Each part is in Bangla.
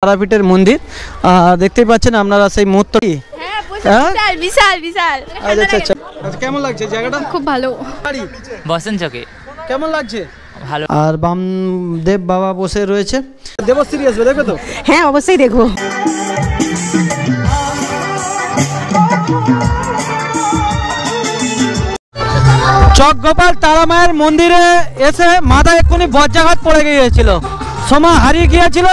তারাপীঠের মন্দির দেখতেই পাচ্ছেন আপনারা সেই মুহূর্তটি। হ্যাঁ বিশাল বিশাল। আচ্ছা আচ্ছা, কেমন লাগছে জায়গাটা? খুব ভালো। বসেন চকে কেমন লাগছে? ভালো। আর বামদেব বাবা বসে রয়েছে। দেবশ্রী আসবে, দেখবে তো? হ্যাঁ অবশ্যই দেখবো। চক গোপাল তারা মায়ের মন্দিরে এসে মাথায় এক্ষুনি বজ্রাঘাত পড়ে গিয়েছিল, সময় হারিয়ে গিয়েছিল।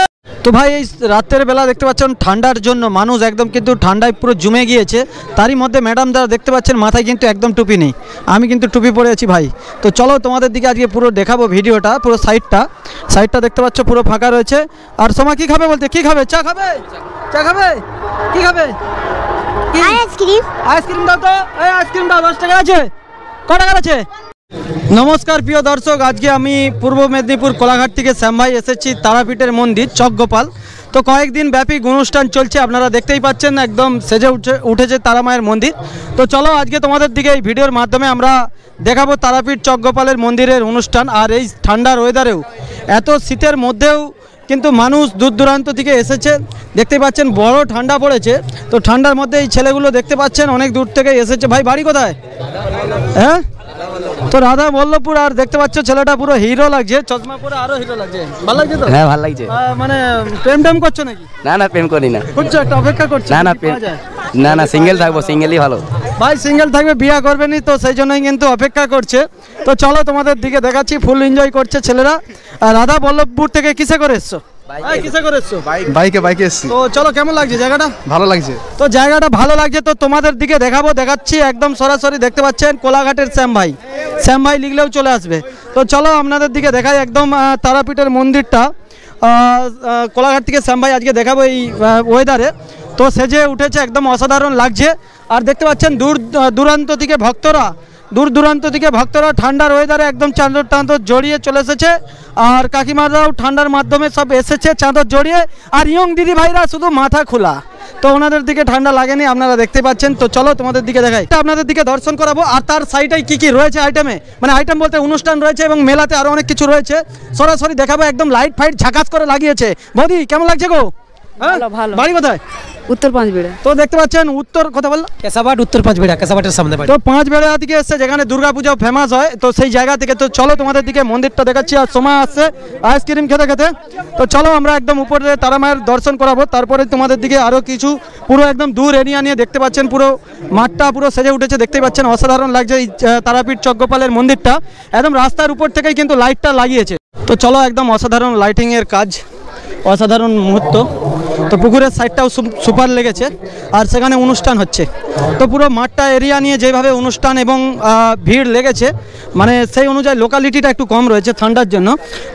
তো ভাই এই রাতের বেলা দেখতে পাচ্ছেন ঠান্ডার জন্য মানুষ একদম কিন্তু ঠান্ডায় পুরো জমে গিয়েছে। তারই মধ্যে ম্যাডাম যারা দেখতে পাচ্ছেন মাথায় কিন্তু একদম টুপি নেই, আমি কিন্তু টুপি পরে আছি ভাই। তো চলো তোমাদের দিকে আজকে পুরো দেখাবো ভিডিওটা, পুরো সাইডটা দেখতে পাচ্ছ পুরো ফাঁকা রয়েছে। আর সময় কি খাবে বলতে, কি খাবে? চা খাবে? চা খাবে? কি খাবে? আইসক্রিম। আইসক্রিম দাও তো, এই আইসক্রিম দাও, 10 টাকা আছে, ক টাকার আছে? নমস্কার প্রিয় দর্শক, আজকে আমি পূর্ব মেদিনীপুর কোলাঘাট থেকে শ্যাম ভাই এসেছি তারাপীঠের মন্দির চক গোপাল। তো কয়েকদিন ব্যাপী অনুষ্ঠান চলছে, আপনারা দেখতেই পাচ্ছেন একদম সেজে উঠেছে তারা মায়ের মন্দির। তো চলো আজকে তোমাদের দিকে এই ভিডিওর মাধ্যমে আমরা দেখাবো তারাপীঠ চক গোপালের মন্দিরের অনুষ্ঠান। আর এই ঠান্ডার ওয়েদারেও, এত শীতের মধ্যেও কিন্তু মানুষ দূর দূরান্ত থেকে এসেছে, দেখতে পাচ্ছেন বড় ঠান্ডা পড়েছে। তো ঠান্ডার মধ্যে এই ছেলেগুলো দেখতে পাচ্ছেন অনেক দূর থেকে এসেছে। ভাই বাড়ি কোথায়? হ্যাঁ, তো রাধা বল্লভপুর। আর দেখতে পাচ্ছ ছেলেটা পুরো হিরো লাগছে, চশমা পরে আরো হিরো লাগছে। ভালো লাগছে তো? হ্যাঁ ভালো লাগছে। মানে প্রেম টেম করছো নাকি? না না প্রেম করি না। করছো, একটা অপেক্ষা করছো? না না প্রেম, না না সিঙ্গেল থাকবো, সিঙ্গেলই ভালো। ভাই সিঙ্গেল থাকবে, বিয়ে করবেনি, তো সেই জন্যই কিন্তু অপেক্ষা করছে। তো চলো তোমাদের দিকে দেখাচ্ছি, ফুল এনজয় করছে ছেলেরা। আর রাধা বল্লভপুর থেকে কিসে করে এসছো? কিসে করে এসছো? বাইকে এসছি। তো চলো কেমন লাগছে জায়গাটা? ভালো লাগছে। তো জায়গাটা ভালো লাগছে, তো তোমাদের দিকে দেখাচ্ছি একদম সরাসরি। দেখতে পাচ্ছেন কোলাঘাটের শ্যাম ভাই লিখলেও চলে আসবে। তো চলো আপনাদের দিকে দেখাই একদম তারাপীঠের মন্দিরটা। কোলাঘাট থেকে শ্যাম ভাই আজকে দেখাবো এই ওয়েদারে। তো সেজে উঠেছে, একদম অসাধারণ লাগছে। আর দেখতে পাচ্ছেন দূর দূরান্ত থেকে ভক্তরা ঠান্ডার ওয়েদারে একদম চাদর জড়িয়ে চলে এসেছে। আর কাকিমারাও ঠান্ডার মাধ্যমে সব এসেছে চাদর জড়িয়ে। আর ইয়ং দিদি ভাইরা শুধু মাথা খোলা, তো ওনাদের দিকে ঠান্ডা লাগেনি, আপনারা দেখতে পাচ্ছেন। তো চলো তোমাদের দিকে দেখাই, আপনাদের দিকে দর্শন করাবো। আর তার সাইডে কি রয়েছে আইটেমে, মানে আইটেম বলতে অনুষ্ঠান রয়েছে এবং মেলাতে আরও অনেক কিছু রয়েছে, সরাসরি দেখাবো। একদম লাইট ফাইট ঝাকাস করে লাগিয়েছে। বৌদি কেমন লাগছে গো? ভালো। বাড়ি কোথায়? উত্তর পাঁচবিড়া। তো দেখতে পাচ্ছেন উত্তর কথা বললাম কেশাবাট, উত্তর পাঁচবিড়া, কেশাবাটের সামনে বাড়ি। তো পাঁচবিড়া থেকে এসছে, যেখানে দুর্গাপূজাও ফেমাস হয়, তো সেই জায়গা থেকে। তো চলো তোমাদের দিকে মন্দিরটা দেখাচ্ছি। আর সময় আসছে আইসক্রিম খেতে। তো চলো আমরা একদম উপরে তারা মায়ের দর্শন করাবো, তারপরে তোমাদের দিকে আরও কিছু পুরো একদম দূর এরিয়া নিয়ে দেখতে পাচ্ছেন পুরো মাঠটা পুরো সেজে উঠেছে, দেখতেই পাচ্ছেন অসাধারণ লাগছে এই তারাপীঠ চক গোপালের মন্দিরটা। একদম রাস্তার উপর থেকেই কিন্তু লাইটটা লাগিয়েছে। তো চলো একদম অসাধারণ লাইটিংয়ের কাজ, অসাধারণ মুহূর্ত। তো পুকুরের সাইডটাও সুপার লেগেছে, আর সেখানে অনুষ্ঠান হচ্ছে। তো পুরো মাঠটা এরিয়া নিয়ে যেভাবে অনুষ্ঠান এবং ভিড় লেগেছে, মানে সেই অনুযায়ী লোকালিটিটা একটু কম রয়েছে ঠান্ডার জন্য,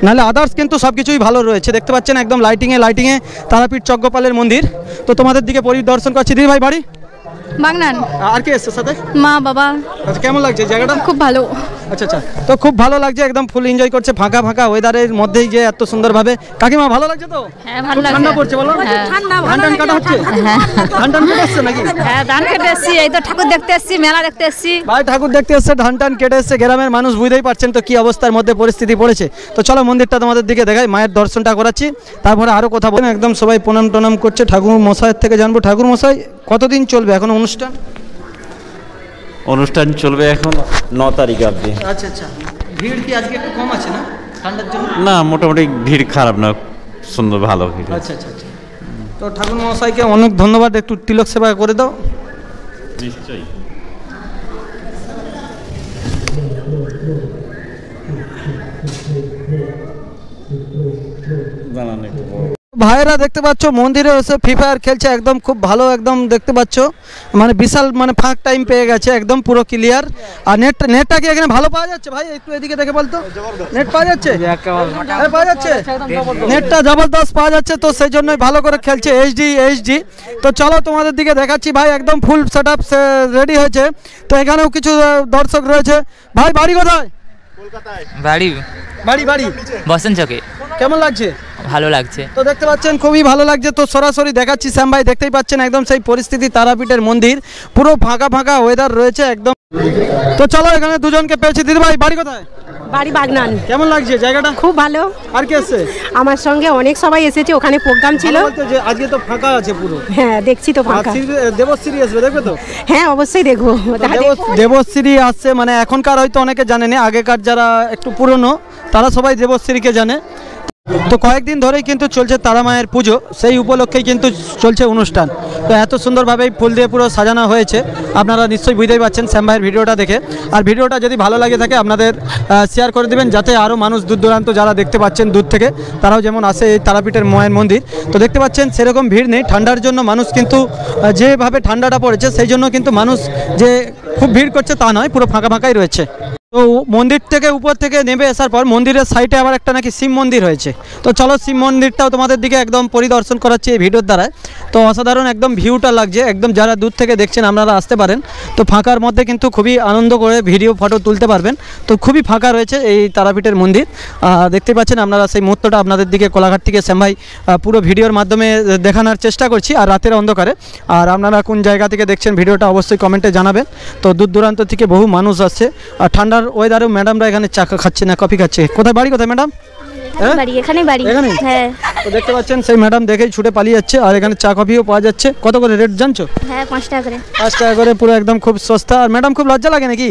নাহলে আদার্স কিন্তু সব কিছুই ভালো রয়েছে। দেখতে পাচ্ছেন একদম লাইটিংয়ে তারাপীঠ চক গোপালের মন্দির। তো তোমাদের দিকে পরিদর্শন করছি। দিদি ভাই বাড়ি বাগনান। আর কি এসছে সাথে? মা বাবা। আচ্ছা কেমন লাগছে জায়গাটা? খুব ভালো। আচ্ছা, তো খুব ভালো লাগছে, একদম ফুল এনজয় করছে ফাঁকা ওয়েদারের মধ্যেই যে এত সুন্দরভাবে। কাকিমা ভালো লাগছে তো? হ্যাঁ ভালো লাগছে। ঠান্ডা পড়ছে বলো? ধান কাটা হচ্ছে? ধান কেটে এসছে নাকি? হ্যাঁ ধান কেটে এসছি, এই তো ঠাকুর দেখতে এসছি, মেলা দেখতে এসছি। ভাই ঠাকুর দেখতে এসছে, ধান কেটে এসছে। গ্রামের মানুষ বুঝতেই পারছেন তো কি অবস্থার মধ্যে পরিস্থিতি পড়েছে। তো চলো মন্দিরটা তোমাদের দিকে দেখাই, মায়ের দর্শনটা করাচ্ছি, তারপরে আরও কথা বলেন। একদম সবাই প্রণাম করছে। ঠাকুর মশাইয়ের থেকে জানবো, ঠাকুর মশাই কতদিন চলবে এখন অনুষ্ঠান চলবে এখন 9 তারিখ অবধি। আচ্ছা, ভিড় কি আজকে একটু কম আছে না ঠান্ডার জন্য? না মোটামুটি ভিড় খারাপ না, সুন্দর ভালো ভিড়। আচ্ছা। তো ঠাকুর মশাইকে অনেক ধন্যবাদ, একটু তিলক সেবা করে দাও। নিশ্চয়ই। ভাইয়েরা দেখতে পাচ্ছ মন্দিরে এসে ফ্রি ফায়ার খেলছে, একদম খুব ভালো, একদম দেখতে পাচ্ছ মানে বিশাল মানে ফাঁক টাইম পেয়ে গেছে, একদম পুরো ক্লিয়ার। আর নেটটা কি এখানে ভালো পাওয়া যাচ্ছে? ভাই একটু এদিকে দেখে বলতো, নেট পাওয়া যাচ্ছে? পাওয়া যাচ্ছে, নেটটা জবরদস্ত পাওয়া যাচ্ছে, তো সেই জন্যই ভালো করে খেলছে এইচডি। তো চলো তোমাদের দিকে দেখাচ্ছি। ভাই একদম ফুল সেট আপ রেডি হয়েছে। তো এখানেও কিছু দর্শক রয়েছে। ভাই বাড়ি কোথায়? বাড়ি বাড়ি বসেন চকে। কেমন লাগছে? ভালো লাগছে। তো দেখতে পাচ্ছেন খুবই ভালো লাগছে। তো সরাসরি দেখাচ্ছি শ্যাম ভাই, দেখতেই পাচ্ছেন একদম সেই পরিস্থিতি, তারাপীঠের মন্দির পুরো ফাঁকা ফাঁকা ওয়েদার রয়েছে একদম। তো চলো এখানে দুজনকে পেয়েছি। দিদি ভাই বাড়ি কোথায়? বাড়ি বাগনান। কেমন লাগছে জায়গাটা? খুব ভালো। আর কি এসছে? আমার সঙ্গে অনেক সবাই এসেছে, ওখানে প্রোগ্রাম ছিল। যে আজকে তো ফাঁকা আছে পুরো। হ্যাঁ দেখছি তো ফাঁকা। দেবশ্রী আসবে, দেখবে তো? হ্যাঁ অবশ্যই দেখবো। দেবশ্রী আসছে, মানে এখনকার হয়তো অনেকে জানেনি, আগেকার যারা একটু পুরনো তারা সবাই দেবশ্রীকে জানে। তো কয়েকদিন ধরেই কিন্তু চলছে তারা মায়ের পুজো, সেই উপলক্ষেই কিন্তু চলছে অনুষ্ঠান। তো এত সুন্দরভাবে ফুল দিয়ে পুরো সাজানো হয়েছে, আপনারা নিশ্চয়ই বুঝতেই পারছেন শ্যাম ভাইয়ের ভিডিওটা দেখে। আর ভিডিওটা যদি ভালো লাগে থাকে আপনাদের শেয়ার করে দেবেন, যাতে আরও মানুষ দূর দূরান্ত যারা দেখতে পাচ্ছেন দূর থেকে, তারাও যেমন আসে এই তারাপীঠের মায়ের মন্দির। তো দেখতে পাচ্ছেন সেরকম ভিড় নেই, ঠান্ডার জন্য মানুষ কিন্তু যেভাবে ঠান্ডাটা পড়েছে সেই জন্য কিন্তু মানুষ যে খুব ভিড় করছে তা নয়, পুরো ফাঁকা ফাঁকাই রয়েছে। তো মন্দির থেকে উপর থেকে নেমে আসার পর মন্দিরের সাইডে আবার একটা নাকি শিব মন্দির হয়েছে। তো চলো শিব মন্দিরটাও তোমাদের দিকে একদম পরিদর্শন করাচ্ছি এই ভিডিওর দ্বারা। তো অসাধারণ একদম ভিউটা লাগছে একদম, যারা দূর থেকে দেখছেন আপনারা আসতে পারেন। তো ফাঁকার মধ্যে কিন্তু খুবই আনন্দ করে ভিডিও ফটো তুলতে পারবেন। তো খুবই ফাঁকা রয়েছে এই তারাপীঠের মন্দির, দেখতে পাচ্ছেন আপনারা। সেই মুহূর্তটা আপনাদের দিকে কোলাঘাট থেকে শ্যাম ভাই পুরো ভিডিওর মাধ্যমে দেখানোর চেষ্টা করছি, আর রাতের অন্ধকারে। আর আপনারা কোন জায়গা থেকে দেখছেন ভিডিওটা অবশ্যই কমেন্টে জানাবেন। তো দূর দূরান্ত থেকে বহু মানুষ আসছে, আর ঠান্ডার ওয়েদারেও ম্যাডামরা এখানে চা খাচ্ছে না, কফি খাচ্ছে। কোথায় বাড়ি কোথায় ম্যাডাম? এখানে বাড়ি। হ্যাঁ তো দেখতে পাচ্ছেন সেই ম্যাডাম দেখেই ছুটে পালিয়ে যাচ্ছে। আর এখানে চা কফিও পাওয়া যাচ্ছে। কত করে রেট জানছো? হ্যাঁ 5 টাকা করে। 5 টাকা করে, পুরো একদম খুব সস্তা। আর ম্যাডাম খুব লজ্জা লাগে নাকি?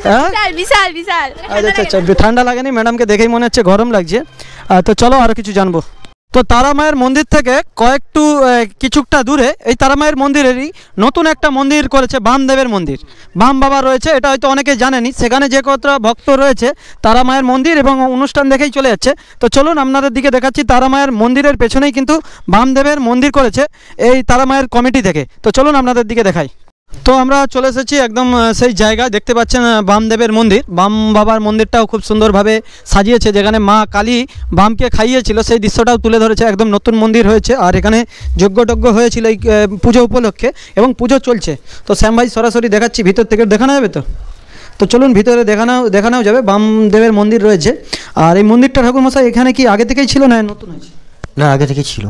হ্যাঁ বিশাল বিশাল। আচ্ছা আচ্ছা, ঠান্ডা লাগেনি ম্যাডামকে দেখেই মনে হচ্ছে গরম লাগছে। তো চলো আরও কিছু জানবো। তো তারা মায়ের মন্দির থেকে কিছুটা দূরে এই তারা মায়ের মন্দিরেরই নতুন একটা মন্দির করেছে, বামদেবের মন্দির। বাম বাবা রয়েছে, এটা হয়তো অনেকে জানেনি। সেখানে যে কতটা ভক্ত রয়েছে তারা মায়ের মন্দির এবং অনুষ্ঠান দেখেই চলে যাচ্ছে। তো চলুন আপনাদের দিকে দেখাচ্ছি। তারা মায়ের মন্দিরের পেছনেই কিন্তু বামদেবের মন্দির করেছে এই তারা মায়ের কমিটি থেকে। তো চলুন আপনাদের দিকে দেখাই। তো আমরা চলে এসেছি একদম সেই জায়গা, দেখতে পাচ্ছেন বামদেবের মন্দির। বাম বাবার মন্দিরটাও খুব সুন্দরভাবে সাজিয়েছে, যেখানে মা কালী বামকে খাইয়েছিল সেই দৃশ্যটাও তুলে ধরেছে। একদম নতুন মন্দির হয়েছে, আর এখানে যজ্ঞটজ্ঞ হয়েছিল এই পুজো উপলক্ষে, এবং পুজো চলছে। তো শ্যাম ভাই সরাসরি দেখাচ্ছি, ভিতর থেকে দেখানো যাবে তো? তো চলুন ভিতরে দেখানো যাবে। বামদেবের মন্দির রয়েছে। আর এই মন্দিরটা ঠাকুরমশাই এখানে কি আগে থেকেই ছিল না নতুন হয়েছে? না, আগে থেকেই ছিল।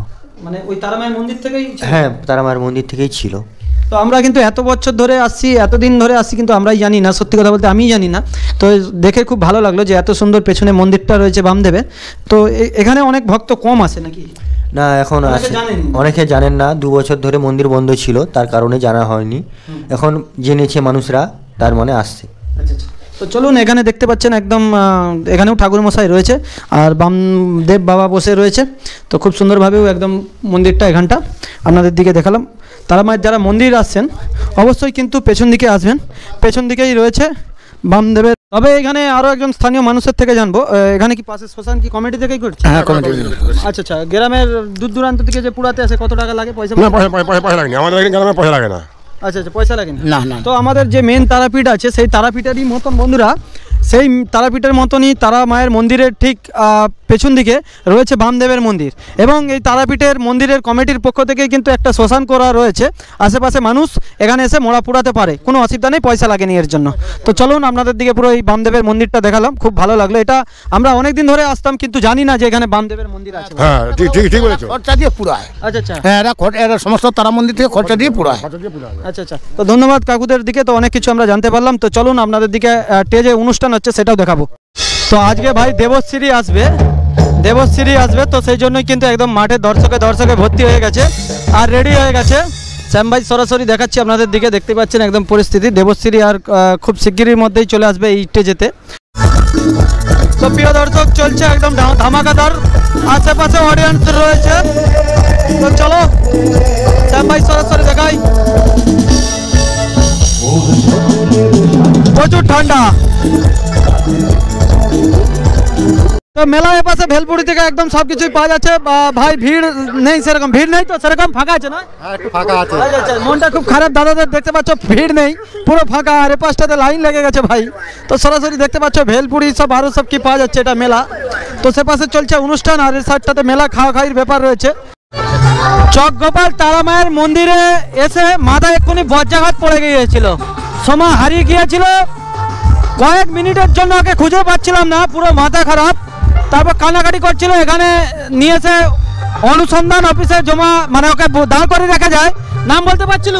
মানে ওই তারা মায়ের মন্দির থেকেই? হ্যাঁ, তারা মায়ের মন্দির থেকেই ছিল। তো আমরা কিন্তু এত বছর ধরে আসছি, এতদিন ধরে আসছি, কিন্তু আমরাই জানি না, সত্যি কথা বলতে আমিই জানি না। তো দেখে খুব ভালো লাগলো যে এত সুন্দর পেছনে মন্দিরটা রয়েছে বামদেবের। তো এখানে অনেক ভক্ত কম আসে নাকি? না, এখন আসে, অনেকে জানেন না। 2 বছর ধরে মন্দির বন্ধ ছিল, তার কারণে জানা হয়নি। এখন জেনেছে মানুষরা, তার মানে আসছে। আচ্ছা আচ্ছা। তো চলুন, এখানে দেখতে পাচ্ছেন একদম এখানেও ঠাকুরমশাই রয়েছে, আর বামদেব বাবা বসে রয়েছে। তো খুব সুন্দরভাবেও একদম মন্দিরটা এখানটা আপনাদের দিকে দেখালাম। তারা মায়ের যারা মন্দির আসছেন অবশ্যই কিন্তু পেছন দিকে আসবেন, পেছন দিকেই রয়েছে বামদেবের। তবে এখানে আরও একজন স্থানীয় মানুষের থেকে জানবো, এখানে কি পাশে শ্মশান কি কমিটি থেকেই করছে? হ্যাঁ, কমিটি। আচ্ছা আচ্ছা। গ্রামের দূর দূরান্ত থেকে যে পুরাতে আসে কত টাকা লাগে? পয়সা লাগে না, আমাদের গ্রামে পয়সা লাগে না। আচ্ছা আচ্ছা, পয়সা লাগে না না। তো আমাদের যে মেন তারাপীঠ আছে সেই তারাপীঠেরই মতন বন্ধুরা, সেই তারাপীঠের মতনই তারা মায়ের মন্দিরের ঠিক পেছন দিকে রয়েছে বামদেবের মন্দির। এবং এই তারাপীঠের মন্দিরের কমিটির পক্ষ থেকে কিন্তু একটা শ্মশান করা রয়েছে, আশেপাশে মানুষ এখানে এসে মোড়া পুরাতে পারে, কোনো অসুবিধা নেই, পয়সা লাগেনি এর জন্য। তো চলুন আপনাদের দিকে পুরো এই বামদেবের মন্দিরটা দেখালাম, খুব ভালো লাগলো। এটা আমরা অনেকদিন ধরে আসতাম, কিন্তু জানি না যে এখানে বামদেবের মন্দির আছে। হ্যাঁ, ঠিক বলেছো। খরচা দিয়ে পুরায়। আচ্ছা আচ্ছা। হ্যাঁ, এরা সমস্ত তারা মন্দির থেকে খরচা দিয়ে পুরায়। আচ্ছা আচ্ছা। তো ধন্যবাদ কাকুদের দিকে, তো অনেক কিছু আমরা জানতে পারলাম। তো চলুন আপনাদের দিকে যে অনুষ্ঠান হচ্ছে সেটাও দেখাবো। তো আজকে ভাই দেবশ্রী আসবে, তো সেই জন্যই কিন্তু একদম মাঠে দর্শকে ভর্তি হয়ে গেছে আর রেডি হয়ে গেছে। শ্যাম ভাই সরাসরি দেখাচ্ছি আপনাদের দিকে, দেখতে পাচ্ছেন একদম পরিস্থিতি। দেবশ্রী আর খুব শিগগিরই মধ্যেই চলে আসবে এই স্টেজেতে। তো প্রিয় দর্শক, চলছে একদম ধামাকাদার, আশেপাশে অডিয়েন্স রয়েছে। তো চলো শ্যাম ভাই সরাসরি দেখাই। প্রচুর ঠান্ডা। তো মেলা এপাশে ভেলপুরি থেকে একদম সবকিছুই পাওয়া যাচ্ছে ভাই। ভিড় নেই, সেরকম ভিড় নেই, তো সেরকম ফাঁকা আছে না? ফাঁকা আছে। আচ্ছা, মনটা খুব খারাপ দাদাদের, দেখতে পাচ্ছ ভিড় নেই, পুরো ফাঁকা। আর এপাশটাতে লাইন লেগে গেছে ভাই। তো সরাসরি দেখতে পাচ্ছ ভেলপুরি সব আরও সব কি পাওয়া যাচ্ছে, এটা মেলা। তো সে পাশে চলছে অনুষ্ঠান, আর এর সাইডটাতে মেলা খাওয়ার ব্যাপার রয়েছে। চকগোপাল তারা মায়ের মন্দিরে এসে মাথায় এক্ষুনি বজ্রাঘাত পড়ে গিয়েছিল, সময় হারিয়ে গিয়েছিল। কয়েক মিনিটের জন্য ওকে খুঁজে পাচ্ছিলাম না, পুরো মাথা খারাপ। তারপর কান্নাকাটি করছিল, এখানে নিয়ে এসে অনুসন্ধান অফিসে জমা, মানে ওকে দাঁড় করে রাখা যায়, নাম বলতে পারছিল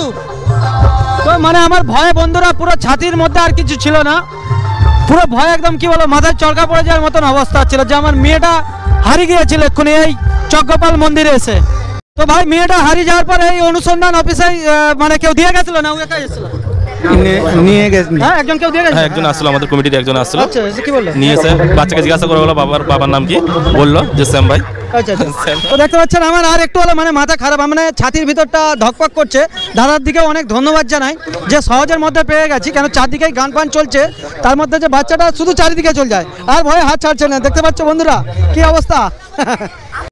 তো, মানে আমার ভয়ে বন্ধুরা পুরো ছাতির মধ্যে আর কিছু ছিল না, পুরো ভয় একদম কি বলো মাথায় চরকা পড়ে যাওয়ার মতন অবস্থা ছিল, যে আমার মেয়েটা হারিয়ে গিয়েছিল এক্ষুনি এই যজ্ঞপাল মন্দিরে এসে। তো ভাই মেয়েটা হারিয়ে যাওয়ার পর এই অনুসন্ধান অফিসে মানে কেউ দিয়ে গেছিল না, ও একা এসেছিল? নিয়ে গেছে, হ্যাঁ একজন কেউ দিয়ে গেছে, একজন আসলো, আমাদের কমিটির একজন আসলো, আচ্ছা এসে কি বললো? নিয়ে এসে বাচ্চাকে জিজ্ঞাসা করে বলো বাবার নাম কি, বললো যে শ্যাম ভাই। আচ্ছা তো দেখতে পাচ্ছেন আমার আর একটু হলো মানে মাথা খারাপ, মানে ছাতির ভিতরটা ধকপক করছে। দাদার দিকে অনেক ধন্যবাদ জানাই যে সহজের মধ্যে পেয়ে গেছি, কেন চারদিকেই গান পান চলছে, তার মধ্যে যে বাচ্চাটা শুধু চারিদিকে চলে যায় আর ভয়ে হাত ছাড়ছে না। দেখতে পাচ্ছ বন্ধুরা কি অবস্থা।